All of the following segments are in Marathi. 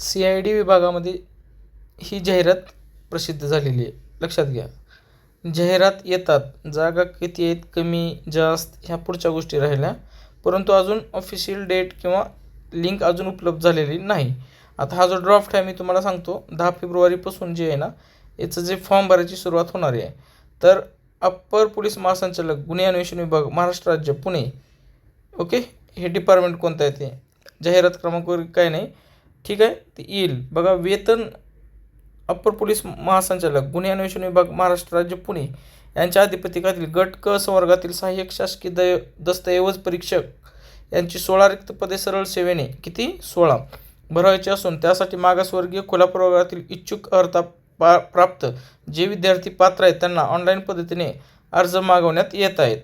CID विभागामध्ये ही जाहिरात प्रसिद्ध झालेली आहे. लक्षात घ्या. जाहिरात येतात, जागा किती आहेत, कमी जास्त ह्या पुढच्या गोष्टी राहिल्या, परंतु अजून ऑफिशियल डेट किंवा लिंक अजून उपलब्ध झालेली नाही. आता हा जो ड्राफ्ट आहे मी तुम्हाला सांगतो 10 फेब्रुवारीपासून जे आहे ना, याचं जे फॉर्म भरायची सुरुवात होणार आहे. तर अप्पर पोलीस महासंचालक गुन्हे अन्वेषण विभाग महाराष्ट्र राज्य पुणे, ओके, हे डिपार्टमेंट कोणतं आहे ते जाहिरात क्रमांक वगैरे काय नाही, ठीक आहे, ते येईल बघा. वेतन अप्पर पोलीस महासंचालक गुन्हे अन्वेषण विभाग महाराष्ट्र राज्य पुणे यांच्या अधिपत्याखालील गट क संवर्गातील सहाय्यक शासकीय दस्तऐवज परीक्षक यांची 16 रिक्त पदे सरळ सेवेने किती 16 भरायची असून त्यासाठी मागासवर्गीय खुला प्रवर्गातील इच्छुक अर्हता प्राप्त जे विद्यार्थी पात्र आहेत त्यांना ऑनलाईन पद्धतीने अर्ज मागवण्यात येत आहेत.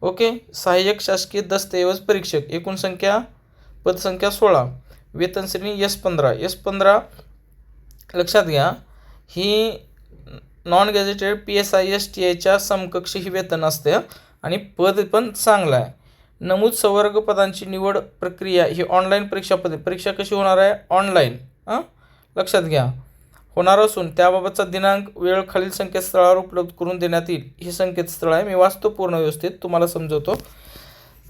ओके. सहाय्यक शासकीय दस्तऐवज परीक्षक एकूण संख्या पदसंख्या 16, वेतन श्रेणी S15 लक्षात घ्या. ही नॉन गॅझेटेड PSI STIच्या समकक्ष ही वेतन असते आणि पद पण चांगलं आहे. नमूद संवर्ग पदांची निवड प्रक्रिया ही ऑनलाईन परीक्षा कशी होणार आहे, ऑनलाईन लक्षात घ्या होणार असून त्याबाबतचा दिनांक वेळ खालील संकेतस्थळावर उपलब्ध करून देण्यात येईल. हे संकेतस्थळ आहे, मी वाचतो पूर्ण व्यवस्थित तुम्हाला समजवतो.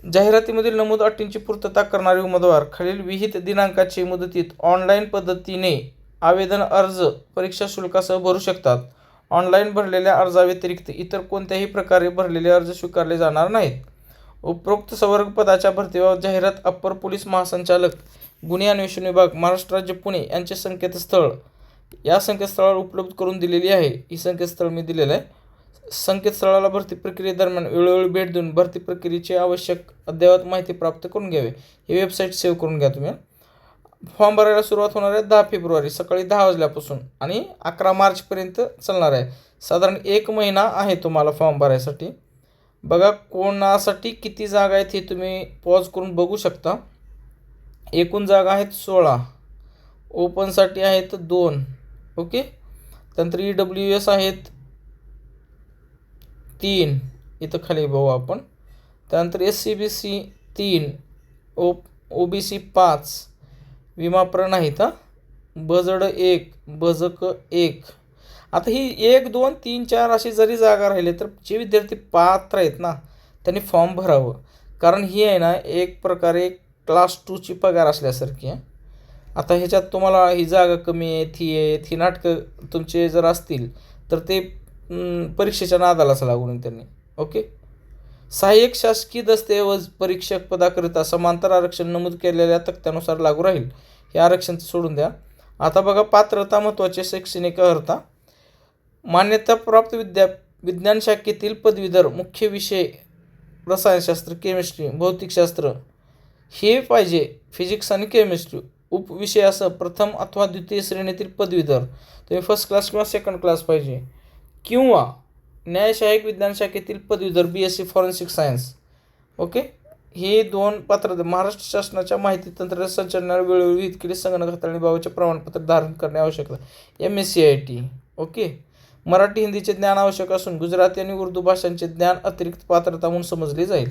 जाहिरातीमधील नमूद अटींची पूर्तता करणारे उमेदवार खालील विहित दिनांकाची मुदतीत ऑनलाईन पद्धतीने आवेदन अर्ज परीक्षा शुल्कासह भरू शकतात. ऑनलाईन भरलेल्या अर्जाव्यतिरिक्त इतर कोणत्याही प्रकारे भरलेले अर्ज स्वीकारले जाणार नाहीत. उपरोक्त संवर्ग पदाच्या भरतीबाबत जाहिरात अप्पर पोलीस महासंचालक गुन्हे अन्वेषण विभाग महाराष्ट्र राज्य पुणे यांचे संकेतस्थळ या संकेतस्थळावर उपलब्ध करून दिलेली आहे. ही संकेतस्थळ मी दिलेलं आहे. संकेतस्थळाला भरती प्रक्रियेदरम्यान वेळोवेळी भेट देऊन भरती प्रक्रियेची आवश्यक अद्ययावत माहिती प्राप्त करून घ्यावी. ही वेबसाईट सेव्ह करून घ्या तुम्ही. फॉर्म भरायला सुरुवात होणार आहे 10 फेब्रुवारी सकाळी 10 वाजल्यापासून आणि 11 मार्चपर्यंत चालणार आहे. साधारण 1 महिना आहे तुम्हाला फॉर्म भरायसाठी. बघा कोणासाठी किती जागा आहेत हे तुम्ही पॉज करून बघू शकता. एकूण जागा आहेत 16, ओपनसाठी आहेत 2, ओके. त्यानंतर EWS आहेत 3, इथं खाली बघू आपण. त्यानंतर SCBC 3, OBC 5, विमाप्र नाहीत बजड 1, बजक 1. आता ही 1, 2, 3, 4 अशी जरी जागा राहिले तर जे विद्यार्थी पात्र आहेत ना त्यांनी फॉर्म भरावं, कारण ही आहे ना एक प्रकारे क्लास 2ची पगार असल्यासारखी आहे. आता ह्याच्यात तुम्हाला ही जागा कमी आहेत ही नाटकं तुमचे जर असतील तर ते परीक्षेच्या नादालाच लागू नये त्यांनी. ओके. सहाय्यक शासकीय दस्तऐवज परीक्षक पदाकरिता समांतर आरक्षण नमूद केलेल्या तक्त्यानुसार लागू राहील. हे आरक्षण सोडून द्या. आता बघा पात्रता महत्त्वाचे शैक्षणिक अर्हता मान्यताप्राप्त विज्ञान शाखेतील पदवीधर मुख्य विषय रसायनशास्त्र, केमिस्ट्री, भौतिकशास्त्र हे पाहिजे, फिजिक्स आणि केमिस्ट्री. उपविषयासह प्रथम अथवा द्वितीय श्रेणीतील पदवीधर तुम्ही फर्स्ट क्लास किंवा सेकंड क्लास पाहिजे, किंवा न्यायसहाय्यक विज्ञान शाखेतील पदवीधर BSc फॉरेन्सिक सायन्स. ओके. हे 2 पात्र महाराष्ट्र शासनाच्या माहिती तंत्रज्ञान संचालनालयाने वेळोवेळी विहित केले संगणक हाताळणीबाबतचे प्रमाणपत्र धारण करणे आवश्यक आहे. MSCIT. ओके. मराठी हिंदीचे ज्ञान आवश्यक असून गुजराती आणि उर्दू भाषांचे ज्ञान अतिरिक्त पात्रता म्हणून समजली जाईल.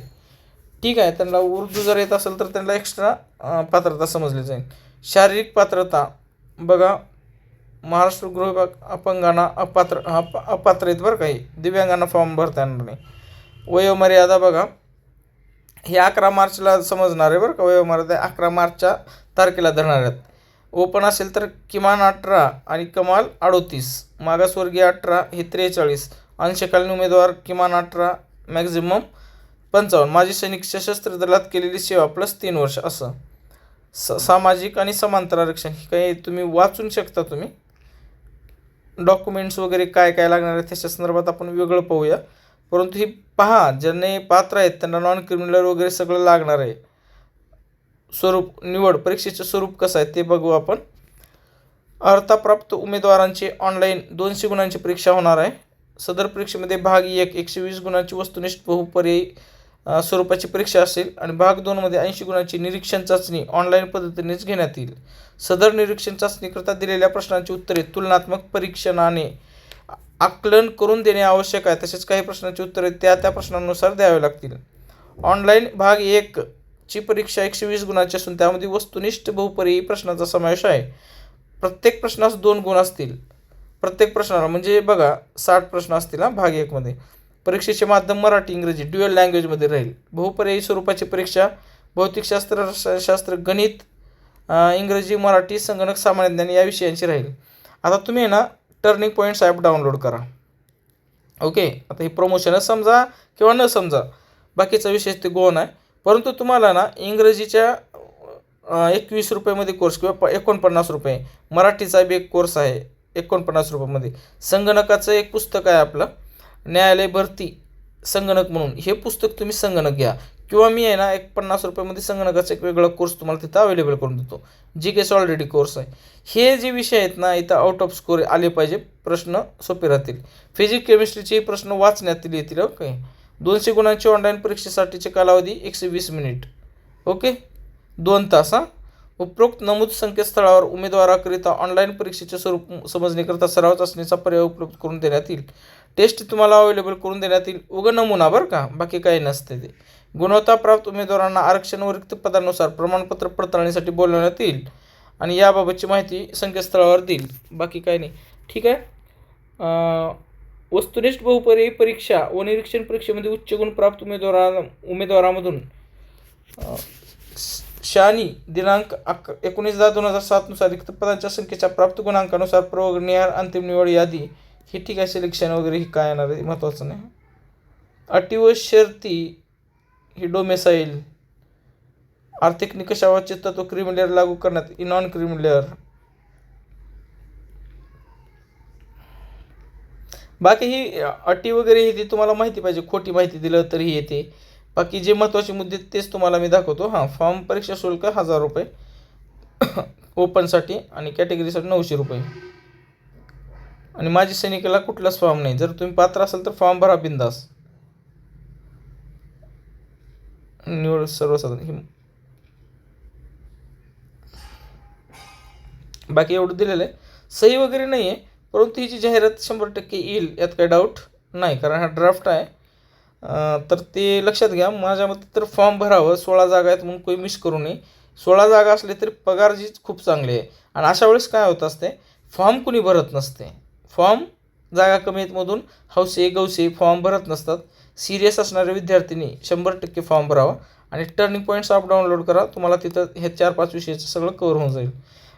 ठीक आहे. त्यांना उर्दू जर येत असेल तर त्यांना एक्स्ट्रा पात्रता समजली जाईल. शारीरिक पात्रता बघा महाराष्ट्र गृह विभाग अपंगांना अपात्र आहेत बरं काही दिव्यांगांना फॉर्म भरता येणार नाही. वयोमर्यादा बघा हे 11 मार्चला समजणार आहे बरं का. वयोमर्यादा 11 मार्चच्या तारखेला धरणार आहेत. ओपन असेल तर किमान 18 आणि कमाल 38, मागासवर्गीय 18 हे 43, अंशकालीन उमेदवार किमान 18 मॅक्झिमम 55, माजी सैनिक सशस्त्र दलात केलेली सेवा +3 वर्ष असं. सामाजिक आणि समांतर आरक्षण हे काही तुम्ही वाचून शकता तुम्ही. डॉक्युमेंट्स वगैरे काय काय लागणार आहे त्याच्या संदर्भात आपण वेगळं पाहूया, परंतु ही पहा ज्यांनी पात्र आहेत त्यांना नॉन क्रिमिनल वगैरे सगळं लागणार आहे. स्वरूप निवड परीक्षेचं स्वरूप कसं आहे ते बघू आपण. अर्हताप्राप्त उमेदवारांची ऑनलाईन 200 गुणांची परीक्षा होणार आहे. सदर परीक्षेमध्ये भाग 1 120 गुणांची वस्तुनिष्ठ बहुपर्यायी स्वरूपाची परीक्षा असेल आणि भाग 2 मध्ये 80 गुणांची निरीक्षण चाचणी ऑनलाईन पद्धतीनेच घेण्यात येईल. सदर निरीक्षण चाचणीकरता दिलेल्या प्रश्नांची उत्तरे तुलनात्मक परीक्षणाने आकलन करून देणे आवश्यक आहे. तसेच काही प्रश्नांची उत्तरे त्या प्रश्नांनुसार द्यावे लागतील. ऑनलाईन भाग 1 ची परीक्षा 120 गुणांची असून त्यामध्ये वस्तुनिष्ठ बहुपर्यायी प्रश्नांचा समावेश आहे. प्रत्येक प्रश्नास 2 गुण असतील. प्रत्येक प्रश्नाला म्हणजे बघा 60 प्रश्न असतील भाग 1 मध्ये. परीक्षेचे माध्यम मराठी इंग्रजी ड्युअल लँग्वेजमध्ये राहील. बहुपर्यायी स्वरूपाची परीक्षा भौतिकशास्त्र, रसायनशास्त्र, गणित, इंग्रजी, मराठी, संगणक, सामान्य ज्ञान या विषयांची राहील. आता तुम्ही ना टर्निंग पॉईंट्स ॲप डाउनलोड करा. ओके, आता हे प्रमोशनच समजा किंवा न समजा, बाकीचा विषय ते गोन आहे. परंतु तुम्हाला ना इंग्रजीच्या 21 रुपयामध्ये कोर्स किंवा 49 रुपये, मराठीचा बी एक कोर्स आहे 49 रुपयामध्ये, संगणकाचं एक पुस्तक आहे आपलं न्यायालय भरती संगणक म्हणून, हे पुस्तक तुम्ही संगणक घ्या. किंवा मी आहे ना 50 रुपयामध्ये संगणकाचा एक वेगळा कोर्स तुम्हाला तिथं अवेलेबल करून देतो. GKS ऑलरेडी कोर्स आहे. हे जे विषय आहेत ना इथं आउट ऑफ स्कोर आले पाहिजे, प्रश्न सोपे राहतील. फिजिक्स केमिस्ट्रीचे प्रश्न वाचण्यातील येतील. ओके, 200 गुणांची ऑनलाईन परीक्षेसाठीचे कालावधी 120 मिनिट. ओके, 2 तास. उपरोक्त नमूद संकेतस्थळावर उमेदवाराकरिता ऑनलाईन परीक्षेचे स्वरूप समजण्याकरिता सराव चाचणीचा पर्याय उपलब्ध करून देण्यात येईल. टेस्ट तुम्हाला अवेलेबल करून देण्यात येईल. उगं नमुना बरं का, बाकी काही नसते ते. गुणवत्ता प्राप्त उमेदवारांना आरक्षण व रिक्त पदानुसार प्रमाणपत्र पडताळणीसाठी बोलवण्यात येईल आणि याबाबतची माहिती संकेतस्थळावर देईल. बाकी काही नाही. ठीक आहे. वस्तुनिष्ठ बहुपर्यायी परीक्षा व निरीक्षण परीक्षेमध्ये उच्च गुण प्राप्त उमेदवारामधून शहाणी दिनांक 19/10/2007 नुसार रिक्त पदांच्या संख्येच्या प्राप्त गुणांकानुसार प्रवर्गनिहाय अंतिम निवड यादी. हे ठीक आहे, सिलेक्शन वगैरे ही काय येणार आहे महत्त्वाचं नाही. अटी व शर्ती ही डोमेसाईल, आर्थिक निकषावरचे तत्व क्रिमिलेअर लागू करण्यात नॉन क्रिमिलेअर. बाकी ही अटी वगैरे ही ती तुम्हाला माहिती पाहिजे, खोटी माहिती दिलं तरीही येते. बाकी जे महत्त्वाचे मुद्दे तेच तुम्हाला मी दाखवतो. फॉर्म परीक्षा शुल्क 1000 रुपये ओपनसाठी आणि कॅटेगरीसाठी 900 रुपये. आणि माझी सैनिकाला कुठलाच फॉर्म नाही. जर तुम्ही पात्र असाल तर फॉर्म भरा बिंदास. निवड सर्वसाधारण बाकी एवढं दिलेलं आहे. सही वगैरे नाही आहे, परंतु ही जी जाहिरात 100% येईल यात काही डाऊट नाही, कारण हा ड्राफ्ट आहे. तर ते लक्षात घ्या. माझ्या मते तर फॉर्म भरावं. 16 जागा आहेत म्हणून कोणी मिस करू नये. 16 जागा असले तरी पगार जी खूप चांगली आहे. आणि अशा वेळेस काय होत असते, फॉर्म कुणी भरत नसते. फॉर्म जागा कमी आहेत मधून हौसे गौसे फॉर्म भरत नसतात. सिरियस असणाऱ्या विद्यार्थ्यांनी 100% फॉर्म भरावा आणि टर्निंग पॉईंट्स ॲप डाउनलोड करा. तुम्हाला तिथं हे 4-5 विषयाचं सगळं कव्हर होऊन जाईल.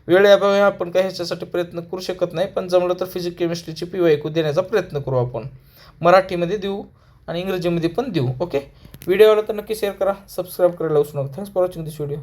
वेळेअभावी आपण काही ह्याच्यासाठी प्रयत्न करू शकत नाही, पण जमलं तर फिजिक्स केमिस्ट्रीची PYQ देण्याचा प्रयत्न करू आपण. मराठीमध्ये देऊ आणि इंग्रजीमध्ये पण देऊ. ओके, व्हिडिओला तर नक्की शेअर करा, सबस्क्राईब करायला विसरू नका. Thanks for watching this video.